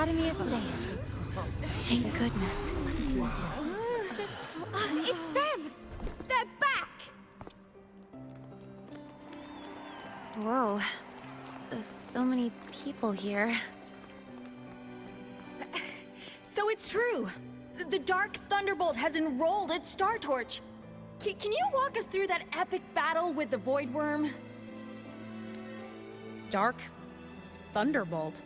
academy is safe. Thank goodness. It's them! They're back! Whoa. There's so many people here. So it's true! The Dark Thunderbolt has enrolled at Star Torch! Can you walk us through that epic battle with the Void Worm? Dark Thunderbolt.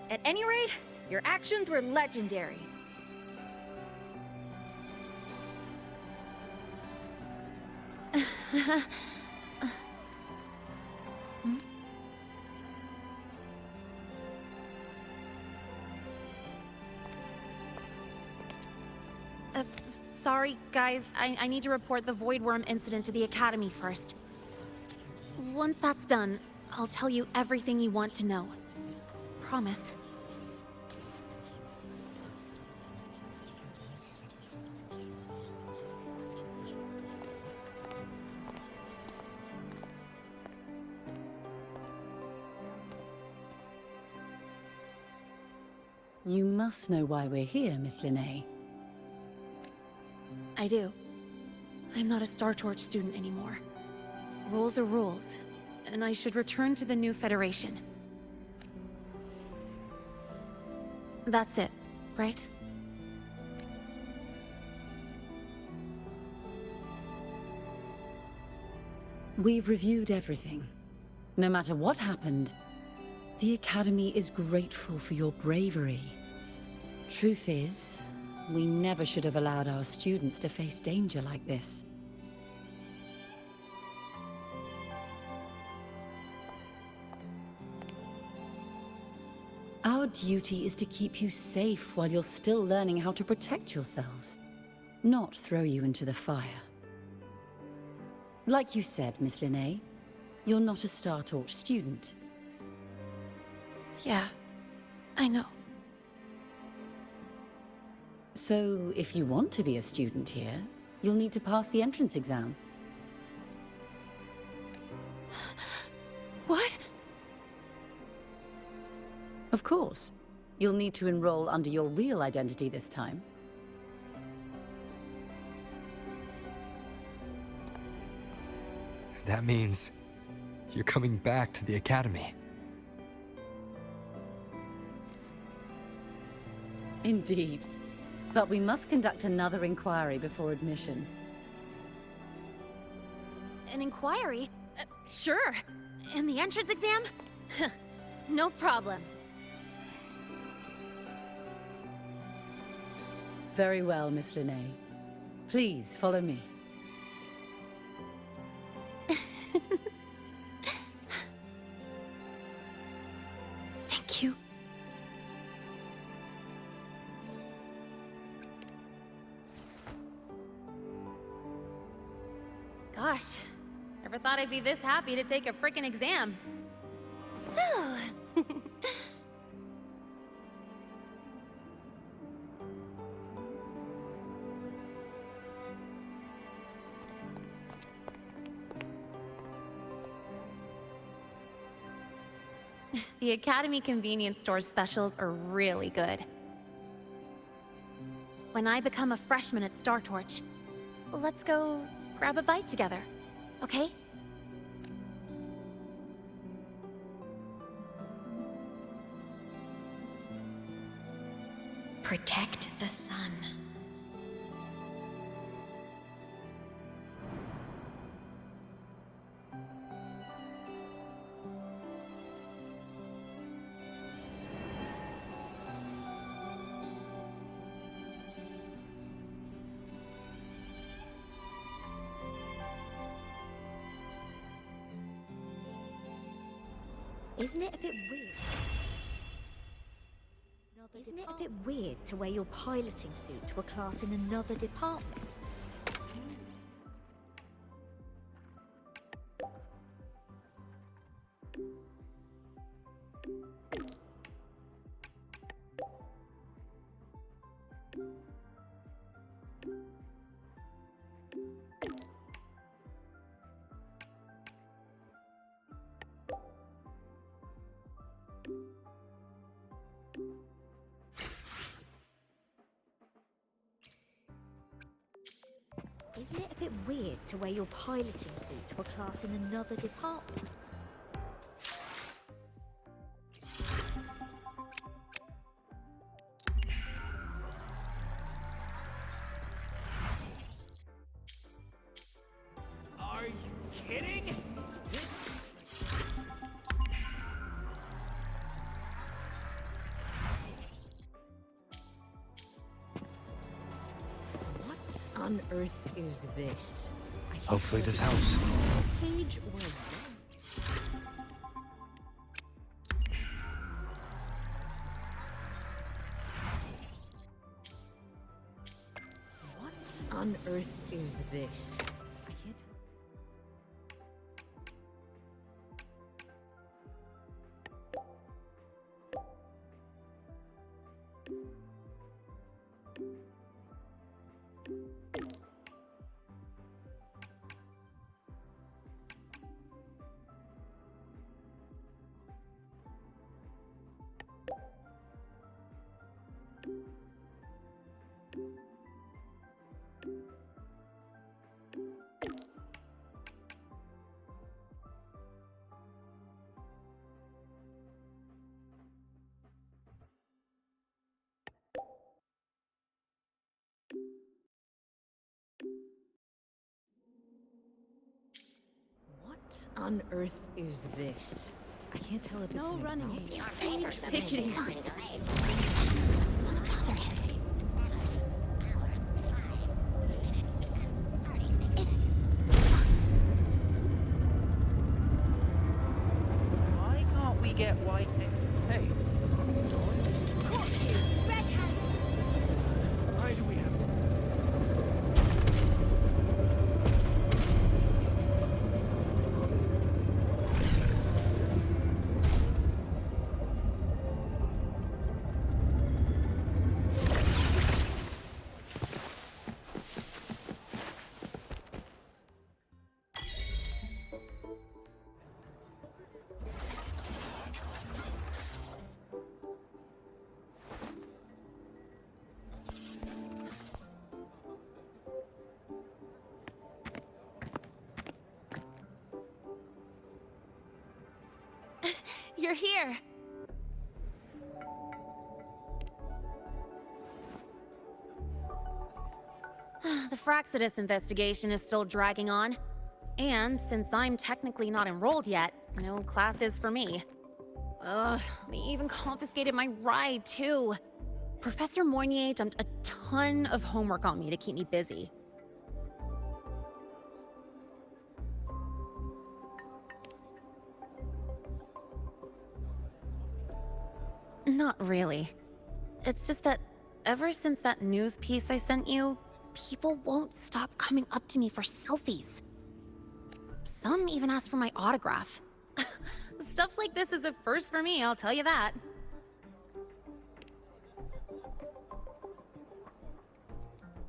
At any rate, your actions were legendary. Sorry, guys. I need to report the Void Worm incident to the Academy first. Once that's done, I'll tell you everything you want to know. Promise. You must know why we're here, Miss Linnae. I do. I'm not a Star Torch student anymore. Rules are rules, and I should return to the new Federation. That's it, right? We've reviewed everything. No matter what happened, the Academy is grateful for your bravery. Truth is, we never should have allowed our students to face danger like this. Our duty is to keep you safe while you're still learning how to protect yourselves, not throw you into the fire. Like you said, Miss Linnae, you're not a Star Torch student. Yeah, I know. So, if you want to be a student here, you'll need to pass the entrance exam. What? Of course. You'll need to enroll under your real identity this time. That means you're coming back to the Academy. Indeed. But we must conduct another inquiry before admission. An inquiry? Sure. And the entrance exam? No problem. Very well, Miss Linnae. Please follow me. Thank you. Gosh, never thought I'd be this happy to take a frickin' exam. The Academy convenience store specials are really good. When I become a freshman at Star Torch, let's go grab a bite together, okay? Protect the sun. Isn't it a bit weird? Isn't it a bit weird to wear your piloting suit to a class in another department? Bit weird to wear your piloting suit to a class in another department. Are you kidding? This... What on earth is this? Hopefully this helps. Page or what on earth is this? I can't tell. What on earth is this? I can't tell if it's No an running acknowledgement. here. Your favor Take it easy. delayed. Wanna bother him? 7 hours, 5 minutes, 36 Why can't we get white text? Hey, why do we have to... You're here! The Fraxidus investigation is still dragging on. And since I'm technically not enrolled yet, no classes for me. Ugh, they even confiscated my ride, too. Professor Moynier dumped a ton of homework on me to keep me busy. Not really. It's just that ever since that news piece I sent you, people won't stop coming up to me for selfies. Some even ask for my autograph. Stuff like this is a first for me, I'll tell you that.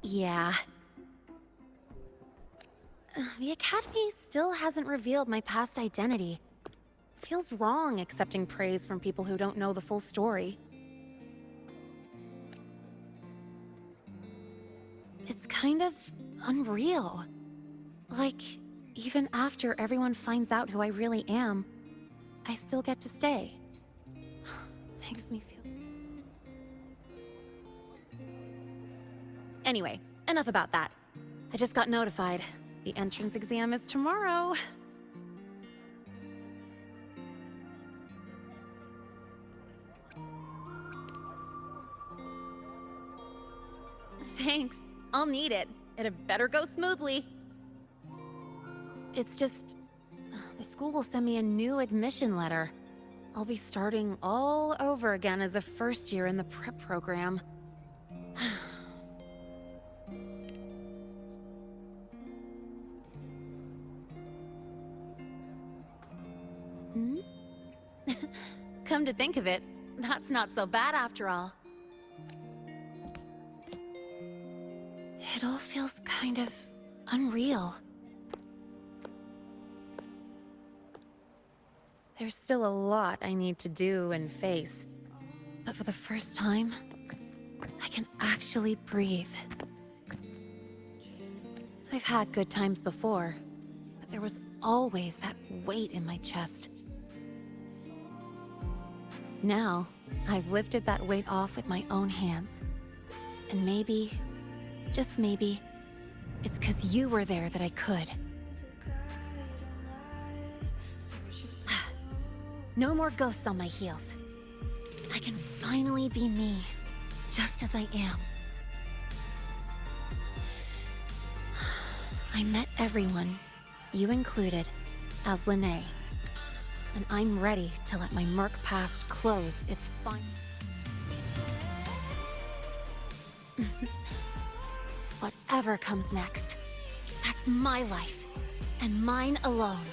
Yeah. The Academy still hasn't revealed my past identity. Feels wrong accepting praise from people who don't know the full story. It's kind of unreal. Like, even after everyone finds out who I really am, I still get to stay. Makes me feel... Anyway, enough about that. I just got notified. The entrance exam is tomorrow. Thanks. I'll need it. It had better go smoothly. It's just... the school will send me a new admission letter. I'll be starting all over again as a first year in the prep program. Hmm? Come to think of it, that's not so bad after all. It all feels kind of unreal. There's still a lot I need to do and face, but for the first time, I can actually breathe. I've had good times before, but there was always that weight in my chest. Now, I've lifted that weight off with my own hands. And maybe, just maybe, it's 'cause you were there that I could. No more ghosts on my heels. I can finally be me, just as I am. I met everyone, you included, as Lene. And I'm ready to let my Merc past close its Whatever comes next, that's my life, and mine alone.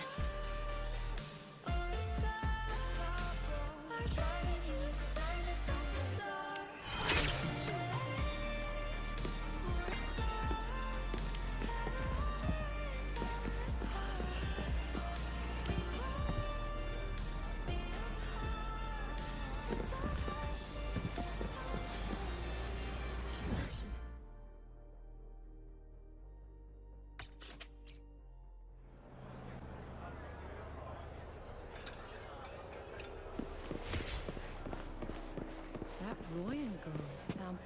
That Royan girl sampled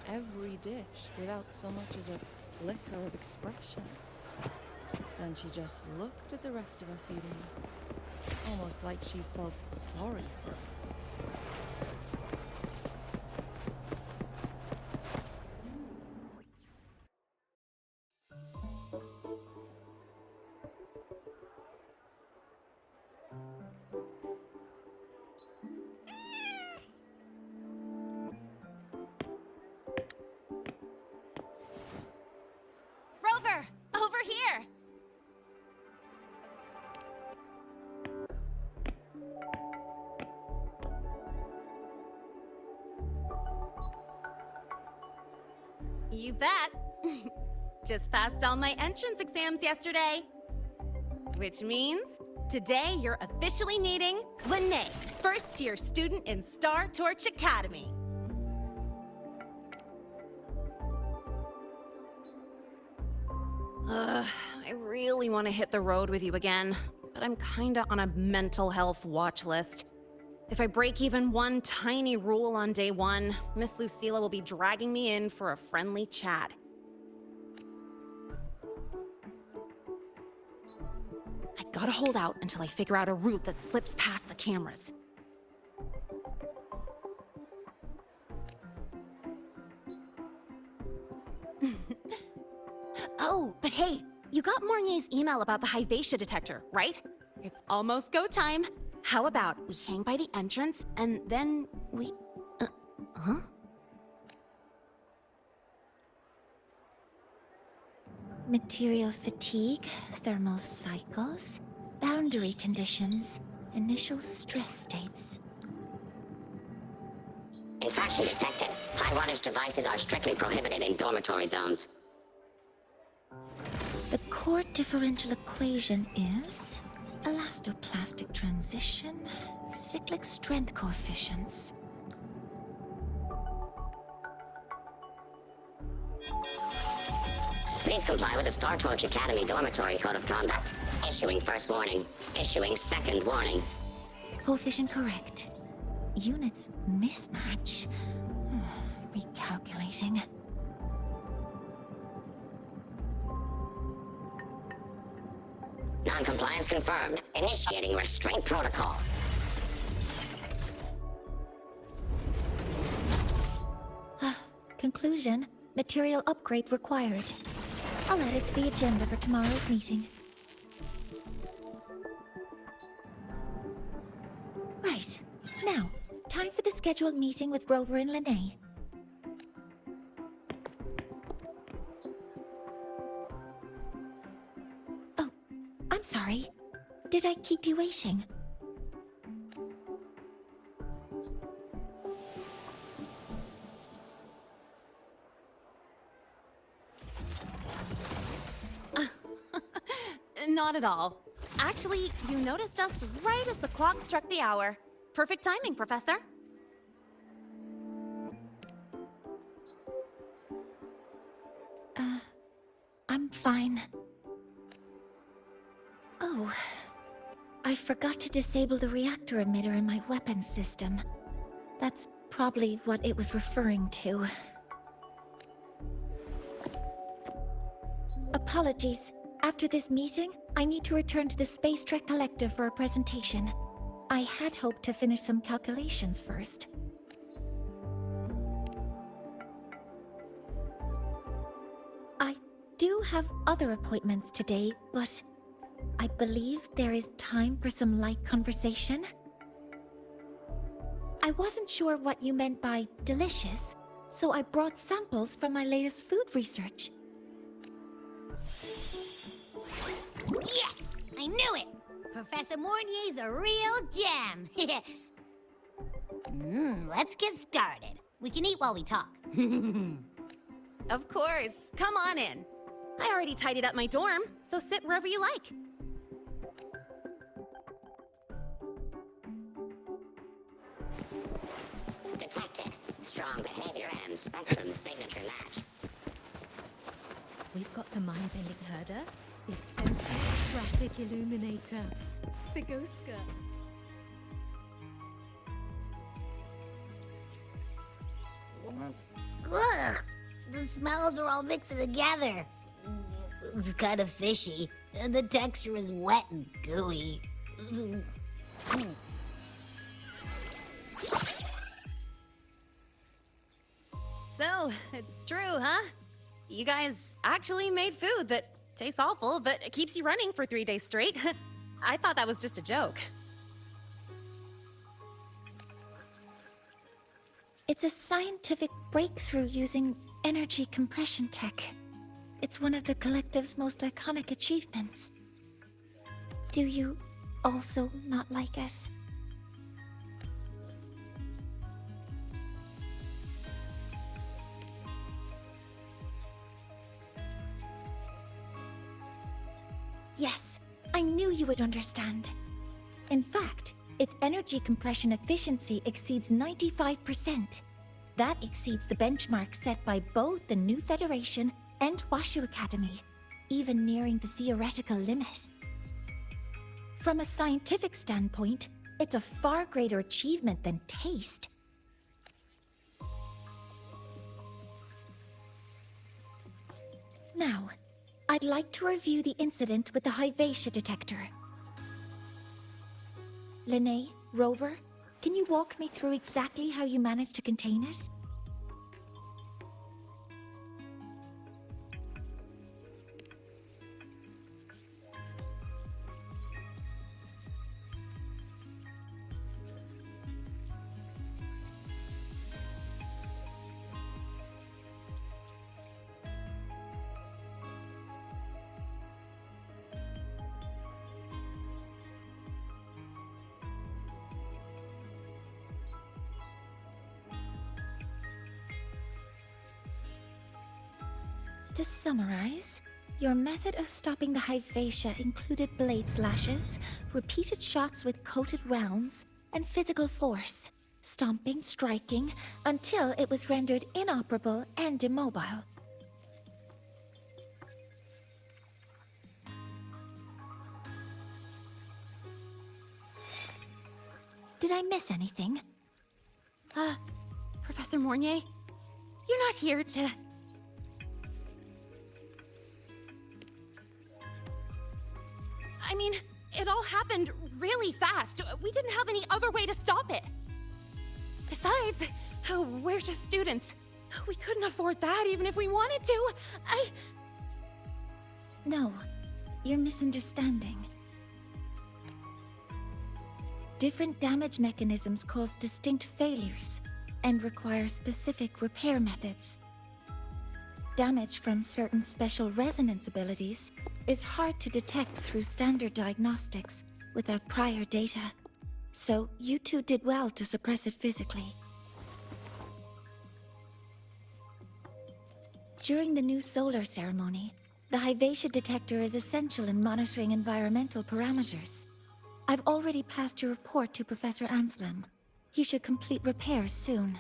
every dish without so much as a flicker of expression. And she just looked at the rest of us eating, almost like she felt sorry for us. Rover! Over here! You bet. Just passed all my entrance exams yesterday. Which means today you're officially meeting Lene, first-year student in Star Torch Academy. I really want to hit the road with you again, but I'm kinda on a mental health watch list. If I break even one tiny rule on day one, Miss Lucilla will be dragging me in for a friendly chat. I gotta hold out until I figure out a route that slips past the cameras. Oh, but hey, you got Mornier's email about the Hyvatia detector, right? It's almost go time. How about we hang by the entrance and then we... huh? Material fatigue, thermal cycles, boundary conditions, initial stress states. Infraction detected. High wattage devices are strictly prohibited in dormitory zones. The core differential equation is elastoplastic transition, cyclic strength coefficients. Please comply with the Star Torch Academy Dormitory Code of Conduct. Issuing first warning. Issuing second warning. Coefficient correct. Units mismatch. Recalculating. Non-compliance confirmed. Initiating restraint protocol. Conclusion. Material upgrade required. I'll add it to the agenda for tomorrow's meeting. Right. Now, time for the scheduled meeting with Rover and Lene. Oh, I'm sorry. Did I keep you waiting? Not at all. Actually, you noticed us right as the clock struck the hour. Perfect timing, Professor. I'm Fine. Oh, I forgot to disable the reactor emitter in my weapons system. That's probably what it was referring to. Apologies. After this meeting, I need to return to the Space Trek Collective for a presentation. I had hoped to finish some calculations first. I do have other appointments today, but I believe there is time for some light conversation. I wasn't sure what you meant by delicious, so I brought samples from my latest food research. Yes! I knew it! Professor Mornier's a real gem! Let's get started. We can eat while we talk. Of course. Come on in. I already tidied up my dorm, so sit wherever you like. Detected. Strong behavior and spectrum signature match. We've got the mind-bending herder, the eccentric traffic illuminator, the ghost girl. Ugh! The smells are all mixing together. It's kind of fishy, and the texture is wet and gooey. So, it's true, huh? You guys actually made food that tastes awful, but it keeps you running for 3 days straight. I thought that was just a joke. It's a scientific breakthrough using energy compression tech. It's one of the Collective's most iconic achievements. Do you also not like it? Yes, I knew you would understand. In fact, its energy compression efficiency exceeds 95%. That exceeds the benchmark set by both the New Federation and Washu Academy, even nearing the theoretical limit. From a scientific standpoint, it's a far greater achievement than taste. Now, I'd like to review the incident with the Hyvatia detector. Linnae, Rover, can you walk me through exactly how you managed to contain it? To summarize, your method of stopping the Hyvatia included blade slashes, repeated shots with coated rounds, and physical force, stomping, striking, until it was rendered inoperable and immobile. Did I miss anything? Professor Mornier, you're not here to... I mean, it all happened really fast. We didn't have any other way to stop it. Besides, we're just students. We couldn't afford that even if we wanted to. No, you're misunderstanding. Different damage mechanisms cause distinct failures and require specific repair methods. Damage from certain special resonance abilities is hard to detect through standard diagnostics without prior data, so you two did well to suppress it physically. During the new solar ceremony, the Hyvatia detector is essential in monitoring environmental parameters. I've already passed your report to Professor Anselm. He should complete repairs soon.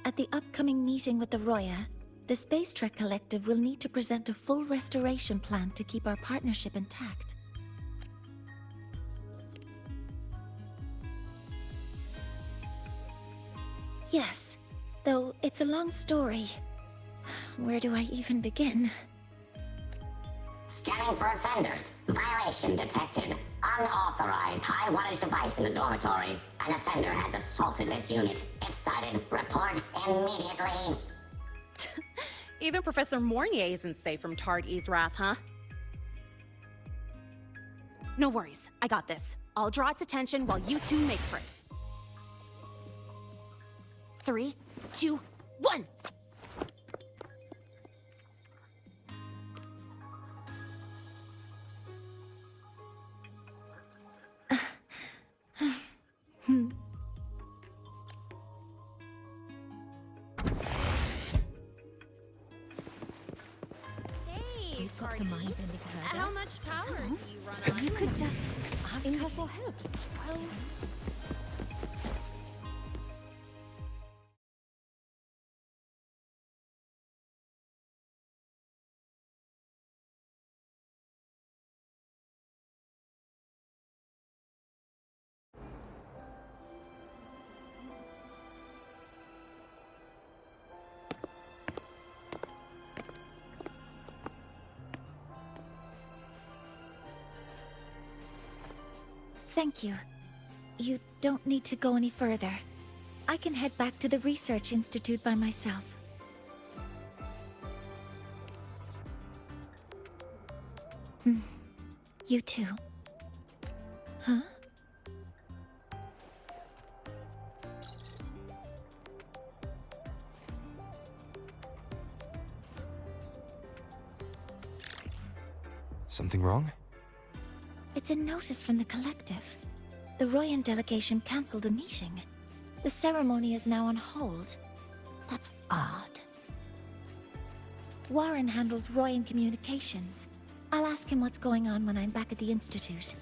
At the upcoming meeting with the Roya, the Space Trek Collective will need to present a full restoration plan to keep our partnership intact. Yes, though it's a long story. Where do I even begin? Scanning for offenders. Violation detected. Unauthorized high wattage device in the dormitory. An offender has assaulted this unit. If sighted, report immediately. Even Professor Mornier isn't safe from Tard-E's wrath, huh? No worries, I got this. I'll draw its attention while you two make for it. 3, 2, 1! Hey, You've got the mind-bending herder. How much power do you run on? You could just ask her for help. Thank you. You don't need to go any further. I can head back to the Research Institute by myself. You too. Huh? Something wrong? It's a notice from the Collective. The Royan delegation cancelled the meeting. The ceremony is now on hold. That's odd. Warren handles Royan communications. I'll ask him what's going on when I'm back at the Institute.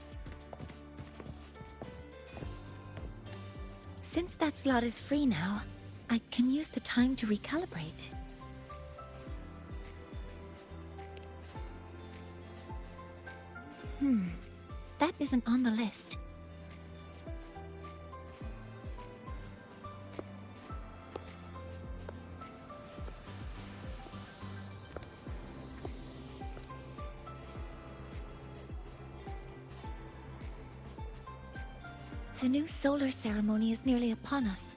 Since that slot is free now, I can use the time to recalibrate. That isn't on the list. The new solar ceremony is nearly upon us.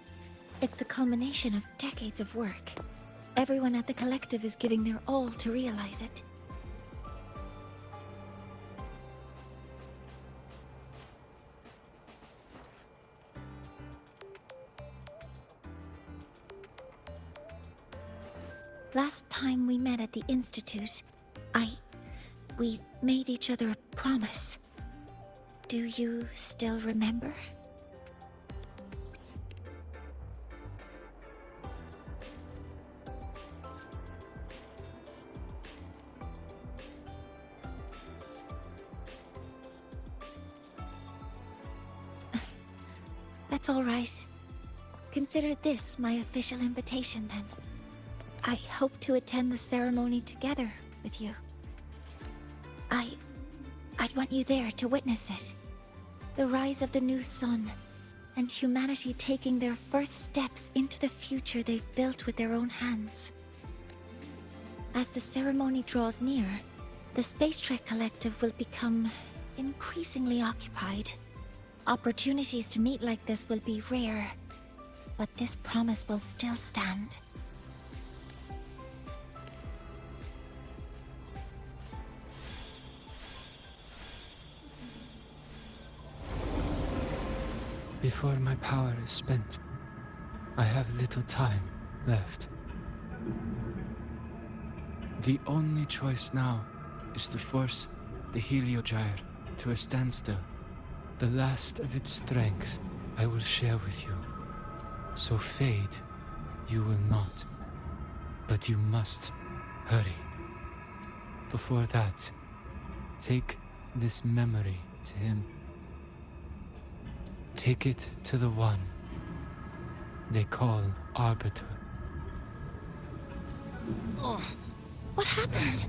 It's the culmination of decades of work. Everyone at the Collective is giving their all to realize it. Last time we met at the Institute, we made each other a promise. Do you still remember? That's all right. Consider this my official invitation, then. I hope to attend the ceremony together with you. I'd want you there to witness it. The rise of the new sun, and humanity taking their first steps into the future they've built with their own hands. As the ceremony draws near, the Space Trek Collective will become increasingly occupied. Opportunities to meet like this will be rare, but this promise will still stand. Before my power is spent, I have little time left. The only choice now is to force the Heliogyre to a standstill. The last of its strength I will share with you. So fade you will not. But you must hurry. Before that, take this memory to him. Take it to the one they call Arbiter. What happened?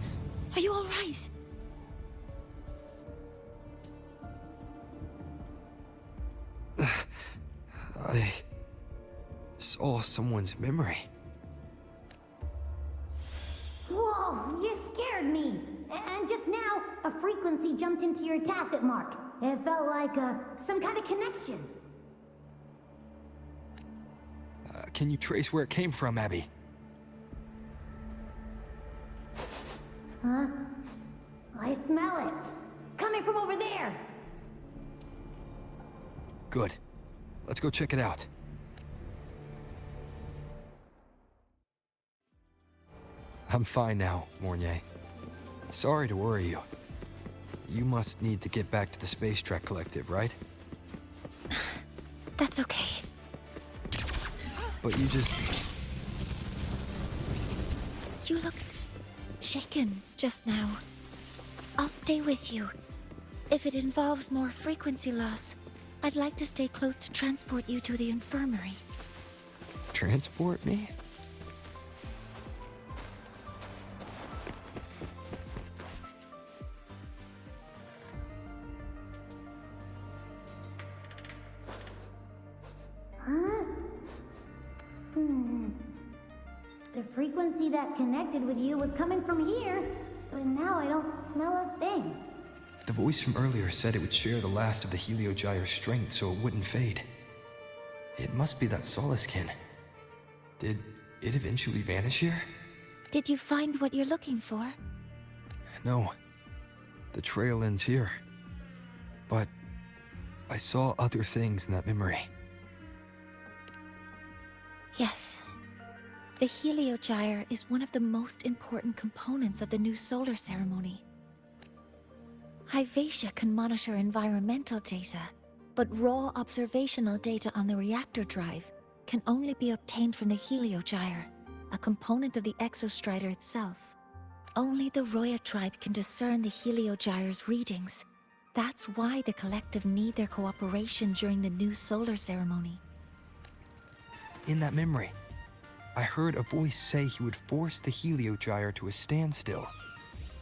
Are you all right? I saw someone's memory. Whoa, you scared me. And just now, a frequency jumped into your tacit mark. It felt like some kind of connection. Can you trace where it came from, Abby? Huh? I smell it. Coming from over there. Good. Let's go check it out. I'm fine now, Mornier. Sorry to worry you. You must need to get back to the Space Trek Collective, right? That's okay. But you just... You looked shaken just now. I'll stay with you. If it involves more frequency loss, I'd like to stay close to transport you to the infirmary. Transport me? Huh? The frequency that connected with you was coming from here, but now I don't smell a thing. The voice from earlier said it would share the last of the Heliogyre's strength so it wouldn't fade. It must be that Solaskin. Did it eventually vanish here? Did you find what you're looking for? No. The trail ends here. But I saw other things in that memory. Yes. The Heliogyre is one of the most important components of the new solar ceremony. Hyvatia can monitor environmental data, but raw observational data on the reactor drive can only be obtained from the Heliogyre, a component of the Exostrider itself. Only the Roya tribe can discern the Heliogyre's readings. That's why the collective need their cooperation during the new solar ceremony. In that memory, I heard a voice say he would force the Heliogyre to a standstill.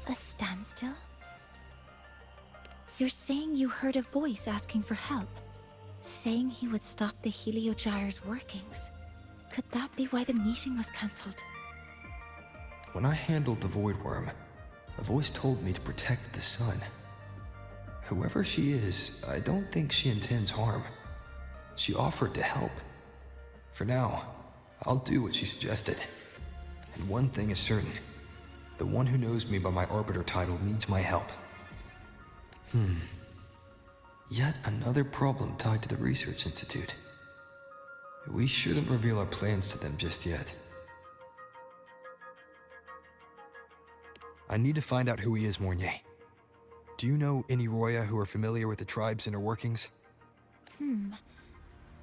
A standstill? You're saying you heard a voice asking for help? Saying he would stop the Heliogyre's workings? Could that be why the meeting was cancelled? When I handled the Void Worm, a voice told me to protect the sun. Whoever she is, I don't think she intends harm. She offered to help. For now, I'll do what she suggested. And one thing is certain. The one who knows me by my Arbiter title needs my help. Yet another problem tied to the Research Institute. We shouldn't reveal our plans to them just yet. I need to find out who he is, Mornier. Do you know any Roya who are familiar with the tribe's inner workings?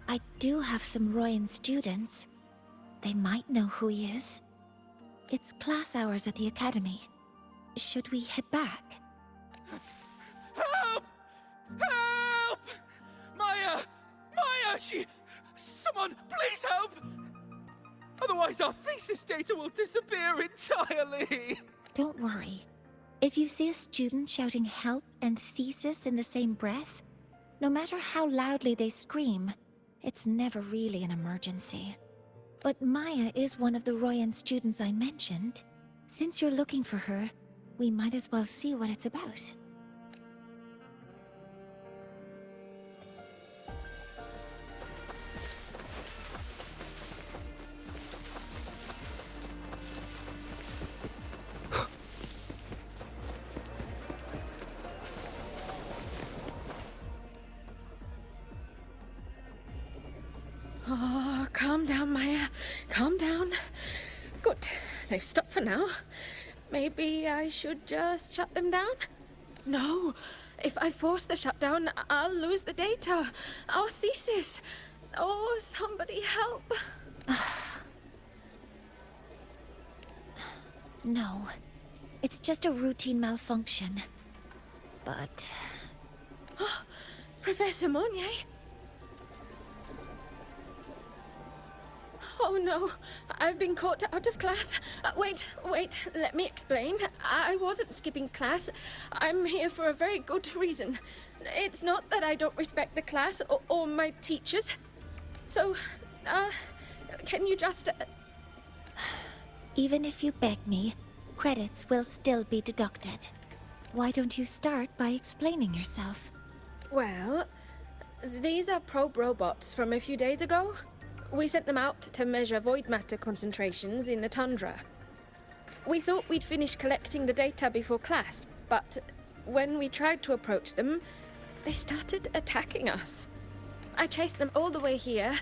I do have some Royan students. They might know who he is. It's class hours at the academy. Should we head back? Help! Help! Maya! Maya! Someone, please help! Otherwise our thesis data will disappear entirely! Don't worry. If you see a student shouting help and thesis in the same breath, no matter how loudly they scream, it's never really an emergency. But Maya is one of the Royan students I mentioned. Since you're looking for her, we might as well see what it's about. Oh, calm down, Maya. Calm down. Good. They've stopped for now. Maybe I should just shut them down? No. If I force the shutdown, I'll lose the data. Our thesis. Oh, somebody help. No. It's just a routine malfunction. But... Professor Monnier? Oh no, I've been caught out of class. Wait, let me explain. I wasn't skipping class. I'm here for a very good reason. It's not that I don't respect the class or my teachers. So, can you just... Even if you beg me, credits will still be deducted. Why don't you start by explaining yourself? Well, these are probe robots from a few days ago. We sent them out to measure void matter concentrations in the tundra. We thought we'd finish collecting the data before class, but when we tried to approach them, they started attacking us. I chased them all the way here.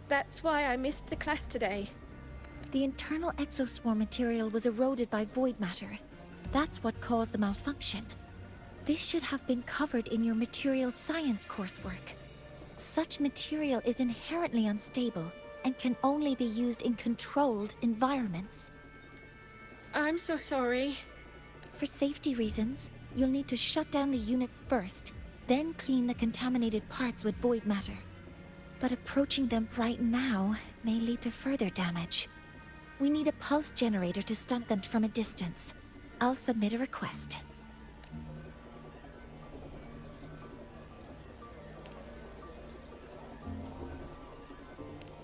That's why I missed the class today. The internal exoswarm material was eroded by void matter. That's what caused the malfunction. This should have been covered in your material science coursework. Such material is inherently unstable and can only be used in controlled environments. I'm so sorry. For safety reasons, you'll need to shut down the units first, then clean the contaminated parts with void matter. But approaching them right now may lead to further damage. We need a pulse generator to stun them from a distance. I'll submit a request.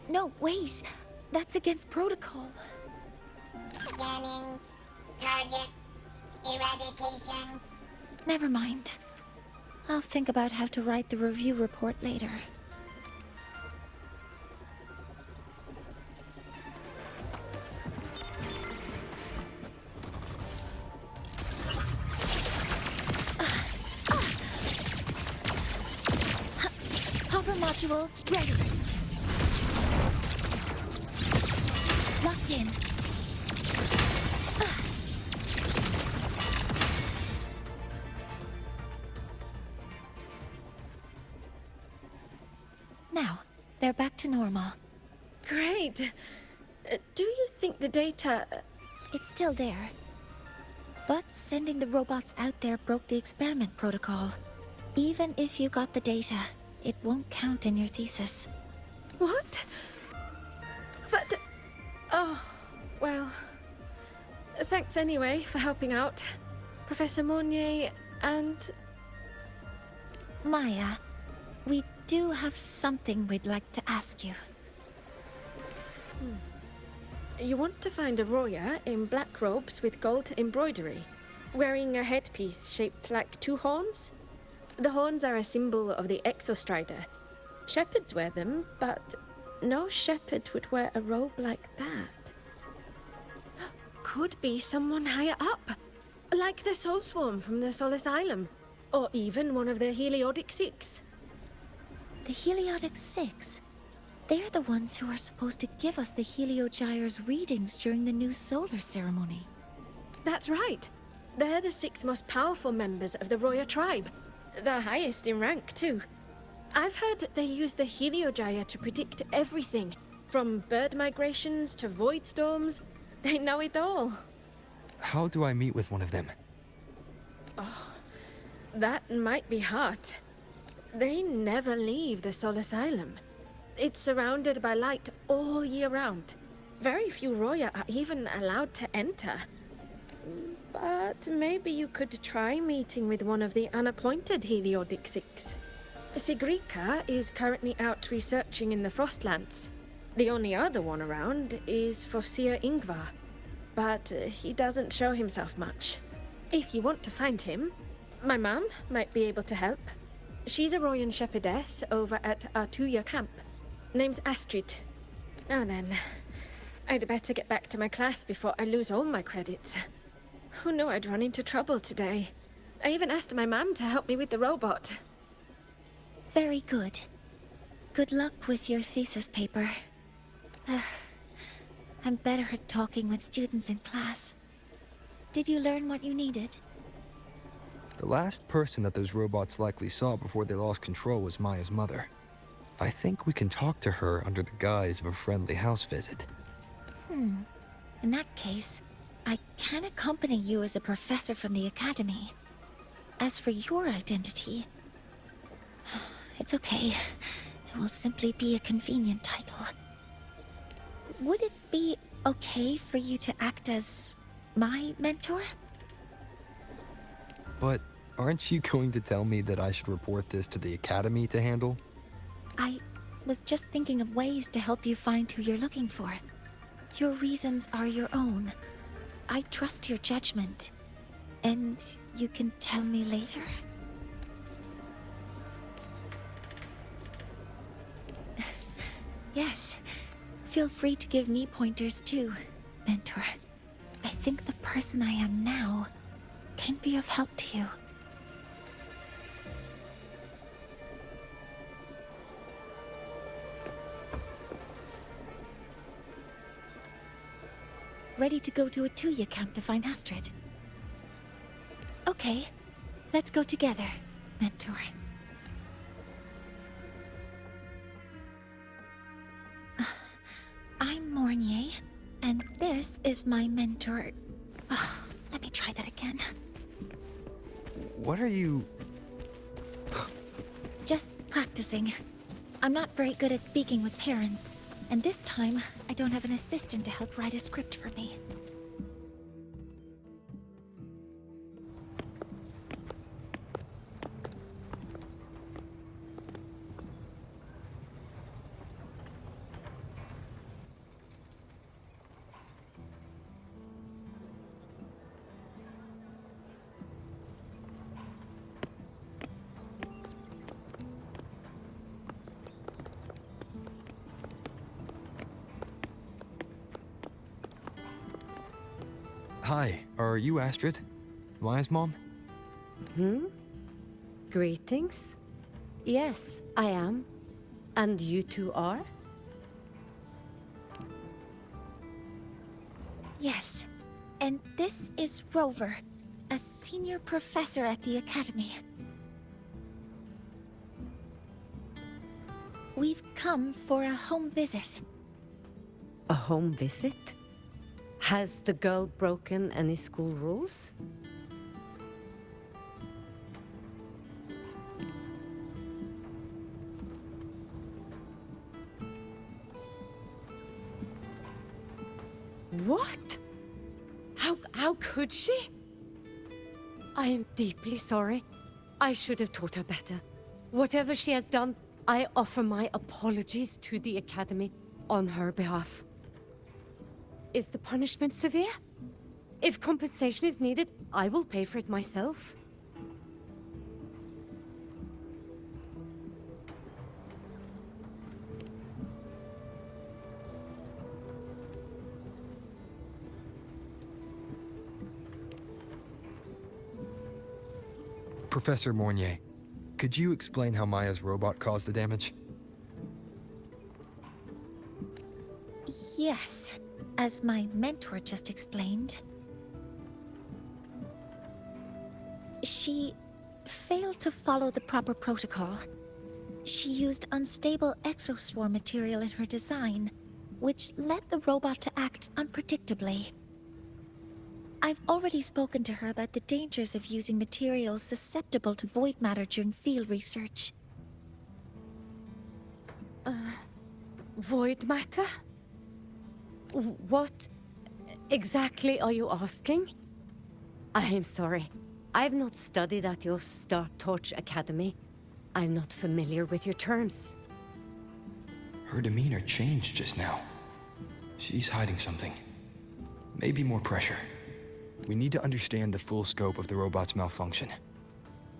No, wait! That's against protocol. Scanning. Target. Eradication. Never mind. I'll think about how to write the review report later. Hover modules ready. Locked in. Now, they're back to normal. Great. Do you think the data... It's still there. But sending the robots out there broke the experiment protocol. Even if you got the data, it won't count in your thesis. What? But... Oh, well... Thanks anyway for helping out. Professor Mornier and... Maya, we do have something we'd like to ask you. You want to find a Roya in black robes with gold embroidery, wearing a headpiece shaped like two horns? The horns are a symbol of the Exostrider. Shepherds wear them, but no shepherd would wear a robe like that. Could be someone higher up, like the Soul Swarm from the Sol Asylum, or even one of the Heliodic Six. The Heliodic Six? They're the ones who are supposed to give us the Heliogyre's readings during the new solar ceremony. That's right. They're the 6 most powerful members of the Roya tribe. The highest in rank, too. I've heard they use the Heliogyre to predict everything, from bird migrations to void storms. They know it all. How do I meet with one of them? Oh, that might be hard. They never leave the Sol Asylum. It's surrounded by light all year round. Very few Roya are even allowed to enter. But maybe you could try meeting with one of the unappointed Heliodic Six. Sigrika is currently out researching in the Frostlands. The only other one around is Fossier Ingvar, but he doesn't show himself much. If you want to find him, my mum might be able to help. She's a Royan shepherdess over at Artuya camp. Name's Astrid. Now then, I'd better get back to my class before I lose all my credits. Who knew I'd run into trouble today? I even asked my mum to help me with the robot. Very good. Good luck with your thesis paper. I'm better at talking with students in class. Did you learn what you needed? The last person that those robots likely saw before they lost control was Maya's mother. I think we can talk to her under the guise of a friendly house visit. In that case, I can accompany you as a professor from the academy. As for your identity, it's okay. It will simply be a convenient title. would it be okay for you to act as my mentor? But aren't you going to tell me that I should report this to the Academy to handle? I was just thinking of ways to help you find who you're looking for. Your reasons are your own. I trust your judgment. And you can tell me later? Yes. Feel free to give me pointers too, Mentor. I think the person I am now can be of help to you. Ready to go to a Tuya camp to find Astrid? Okay, let's go together, Mentor. I'm Mornier, and this is my mentor. Let me try that again. What are you... Just practicing. I'm not very good at speaking with parents, and this time I don't have an assistant to help write a script for me. Hi, are you Astrid? Maya's mom? Greetings. Yes, I am. And you two are? Yes, and this is Rover, a senior professor at the Academy. We've come for a home visit. A home visit? Has the girl broken any school rules? What? How could she? I am deeply sorry. I should have taught her better. Whatever she has done, I offer my apologies to the Academy on her behalf. Is the punishment severe? If compensation is needed, I will pay for it myself. Professor Mornier, could you explain how Maya's robot caused the damage? Yes, as my mentor just explained. She failed to follow the proper protocol. She used unstable exoswarm material in her design, which led the robot to act unpredictably. I've already spoken to her about the dangers of using materials susceptible to void matter during field research. Void matter? What exactly are you asking? I am sorry. I have not studied at your Star Torch Academy. I'm not familiar with your terms. Her demeanor changed just now. She's hiding something. Maybe more pressure. We need to understand the full scope of the robot's malfunction.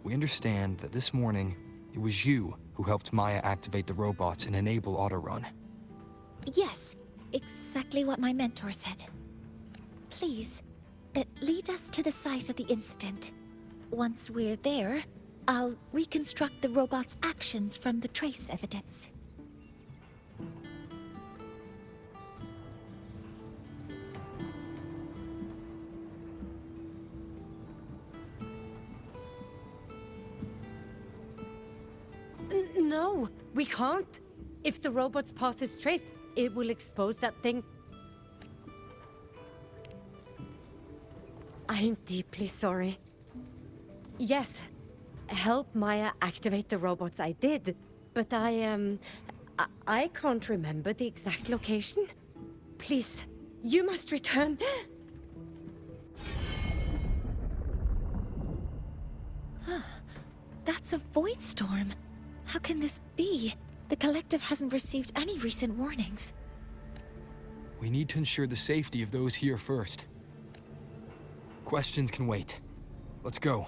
We understand that this morning, it was you who helped Maya activate the robots and enable auto-run. Yes, exactly what my mentor said. Please, lead us to the site of the incident. Once we're there, I'll reconstruct the robot's actions from the trace evidence. No, we can't. If the robot's path is traced, it will expose that thing. I am deeply sorry. Yes, help Maya activate the robots I did, but I can't remember the exact location. please. You must return. That's a void storm. How can this be? The Collective hasn't received any recent warnings. We need to ensure the safety of those here first. Questions can wait. Let's go.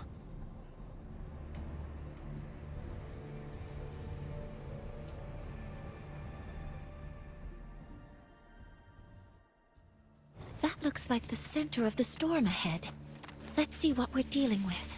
That looks like the center of the storm ahead. Let's see what we're dealing with.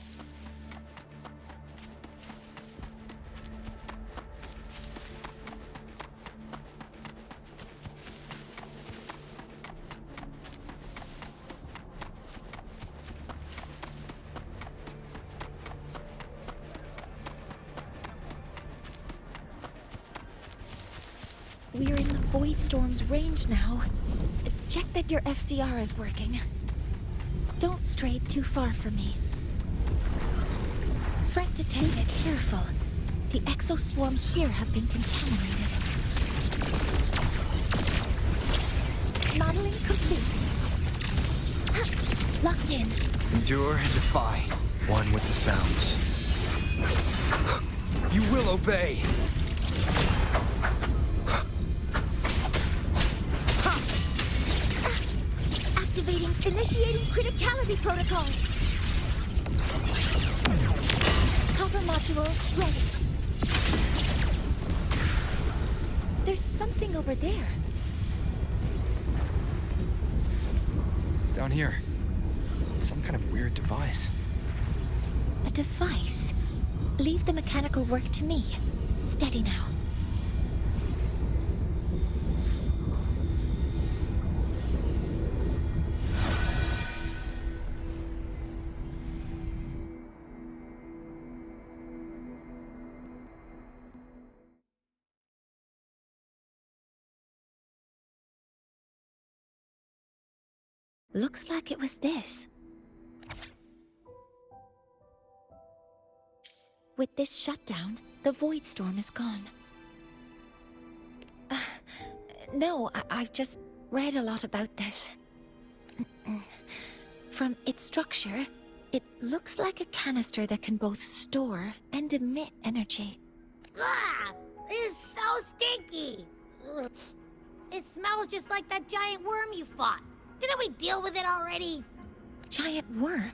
We're in the Void Storm's range now. Check that your FCR is working. Don't stray too far from me. Threat detected. Careful. The exoswarm here have been contaminated. Modeling complete. Locked in. Endure and defy. One with the sounds. You will obey! Initiating criticality protocol. Cover modules ready. There's something over there. Down here. Some kind of weird device. A device? Leave the mechanical work to me. Steady now. Looks like it was this. With this shutdown, the Void Storm is gone. No, I've just read a lot about this. From its structure, it looks like a canister that can both store and emit energy. Ah! This is so stinky! Ugh. It smells just like that giant worm you fought. Didn't we deal with it already? Giant worm?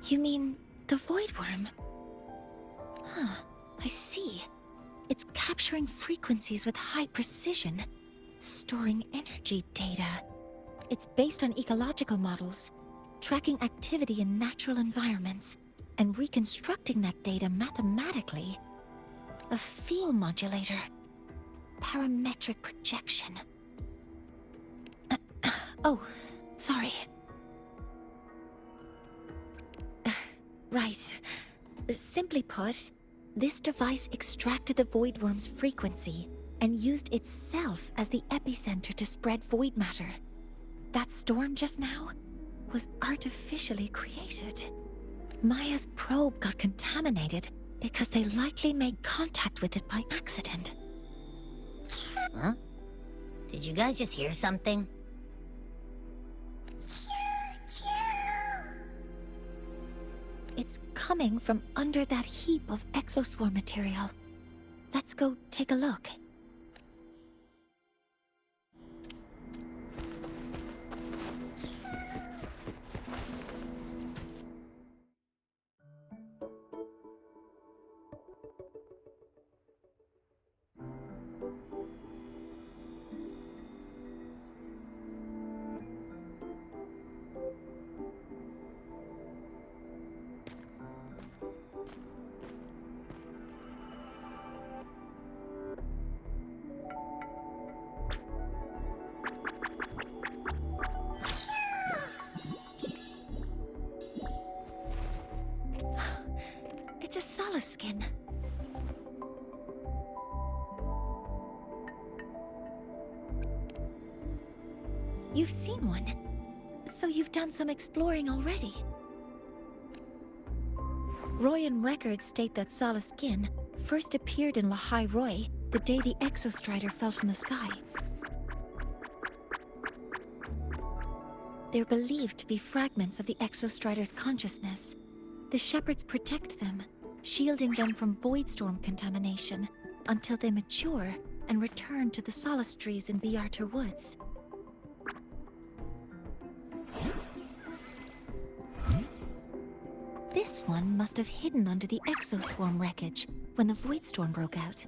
You mean the Void Worm? Huh, I see. It's capturing frequencies with high precision, storing energy data. It's based on ecological models, tracking activity in natural environments, and reconstructing that data mathematically. A field modulator. Parametric projection. Oh, sorry. Right. Simply put, this device extracted the Void Worm's frequency and used itself as the epicenter to spread void matter. That storm just now was artificially created. Maya's probe got contaminated because they likely made contact with it by accident. Huh? Did you guys just hear something? It's coming from under that heap of exoswarm material. Let's go take a look. It's a Solace skin. You've seen one, so you've done some exploring already. Royan records state that Solace skin first appeared in Lahai Roy the day the Exostrider fell from the sky. They're believed to be fragments of the Exostrider's consciousness. The shepherds protect them, shielding them from voidstorm contamination until they mature and return to the solace trees in Biarter Woods. This one must have hidden under the exoswarm wreckage when the voidstorm broke out.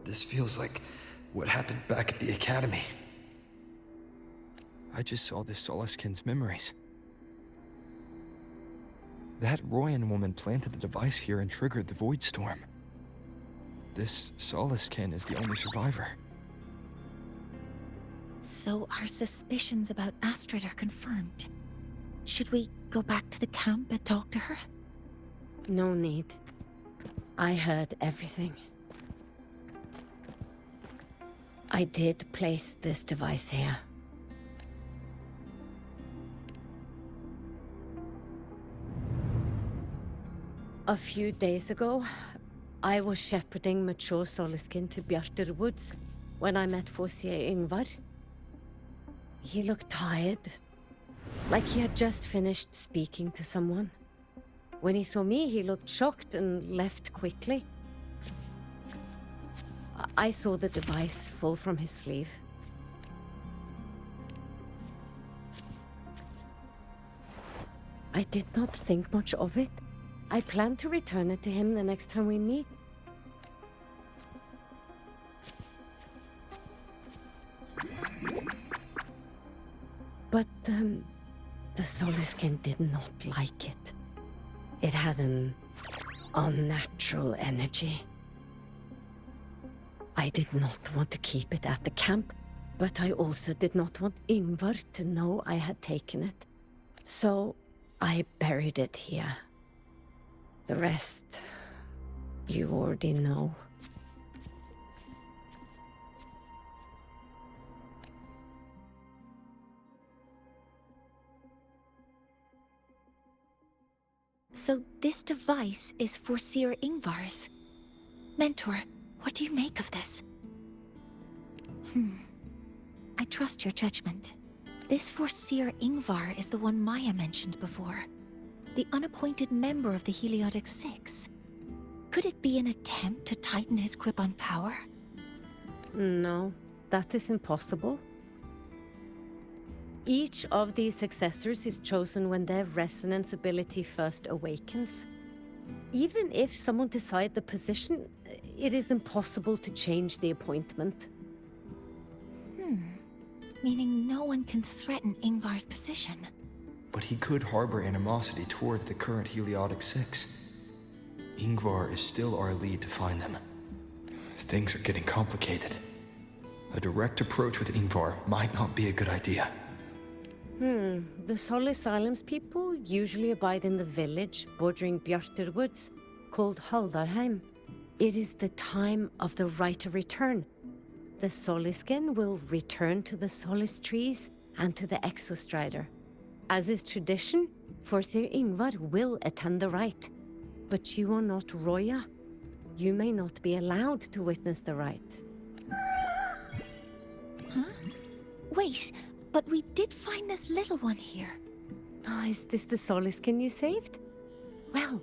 This feels like what happened back at the Academy. I just saw the Solaskin's memories. That Royan woman planted the device here and triggered the Void Storm. This Solaskin is the only survivor. So our suspicions about Astrid are confirmed. Should we go back to the camp and talk to her? No need. I heard everything. I did place this device here. A few days ago, I was shepherding mature Solaskin to Bjartur Woods when I met Fossier Ingvar. He looked tired, like he had just finished speaking to someone. When he saw me, he looked shocked and left quickly. I saw the device fall from his sleeve. I did not think much of it. I plan to return it to him the next time we meet. But, the Solaskin did not like it. It had an unnatural energy. I did not want to keep it at the camp, but I also did not want Ingvar to know I had taken it. So I buried it here. The rest, you already know. So this device is Foreseer Ingvar's. Mentor, what do you make of this? I trust your judgment. This Foreseer Ingvar is the one Maya mentioned before. The unappointed member of the Heliotic Six. Could it be an attempt to tighten his grip on power? No, that is impossible. Each of these successors is chosen when their resonance ability first awakens. Even if someone decides the position, it is impossible to change the appointment. Meaning no one can threaten Ingvar's position. But he could harbor animosity toward the current Heliotic Six. Ingvar is still our lead to find them. Things are getting complicated. A direct approach with Ingvar might not be a good idea. The Solis Islands people usually abide in the village bordering Bjartur Woods, called Haldarheim. It is the time of the right of return. The Soliskin will return to the Solis trees and to the Exostrider. As is tradition, Foreseer Ingvar will attend the rite. But you are not Roya. You may not be allowed to witness the rite. Wait, but we did find this little one here. Is this the Soliskin you saved? Well,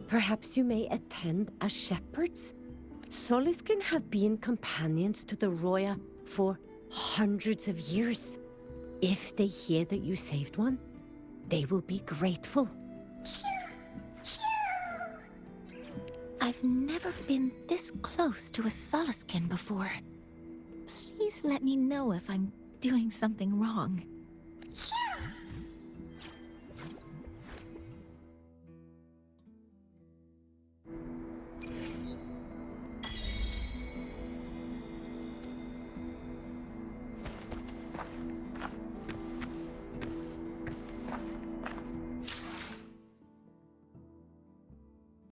perhaps you may attend as shepherds. Soliskin have been companions to the Roya for hundreds of years. If they hear that you saved one, they will be grateful. I've never been this close to a Soliskin before. Please let me know if I'm doing something wrong.